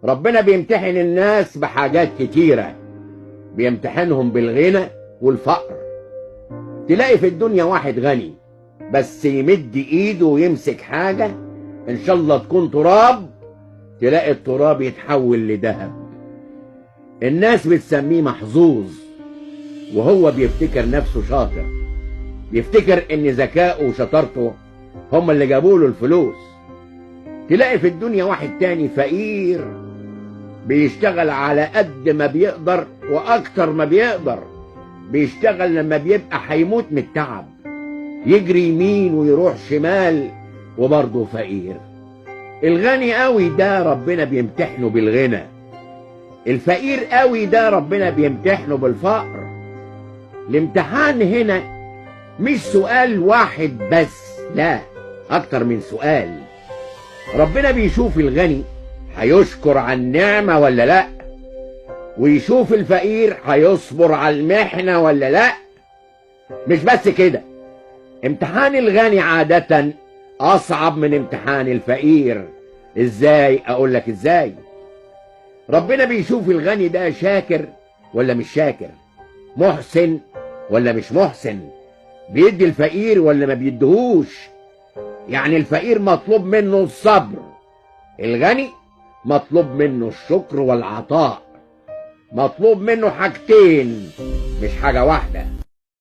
ربنا بيمتحن الناس بحاجات كتيرة، بيمتحنهم بالغنى والفقر. تلاقي في الدنيا واحد غني بس يمد ايده ويمسك حاجة ان شاء الله تكون تراب، تلاقي التراب يتحول لذهب. الناس بتسميه محظوظ، وهو بيفتكر نفسه شاطر، بيفتكر ان ذكائه وشطارته هم اللي جابوا له الفلوس. تلاقي في الدنيا واحد تاني فقير بيشتغل على قد ما بيقدر واكتر ما بيقدر، بيشتغل لما بيبقى هيموت من التعب، يجري يمين ويروح شمال وبرضه فقير. الغني قوي ده ربنا بيمتحنه بالغنى، الفقير قوي ده ربنا بيمتحنه بالفقر. الامتحان هنا مش سؤال واحد بس، لا، اكتر من سؤال. ربنا بيشوف الغني هيشكر على النعمة ولا لا، ويشوف الفقير هيصبر على المحنة ولا لا. مش بس كده، امتحان الغني عادة اصعب من امتحان الفقير. ازاي؟ اقول لك ازاي. ربنا بيشوف الغني ده شاكر ولا مش شاكر، محسن ولا مش محسن، بيدي الفقير ولا ما بيديهوش. يعني الفقير مطلوب منه الصبر، الغني مطلوب منه الشكر والعطاء. مطلوب منه حاجتين مش حاجة واحدة.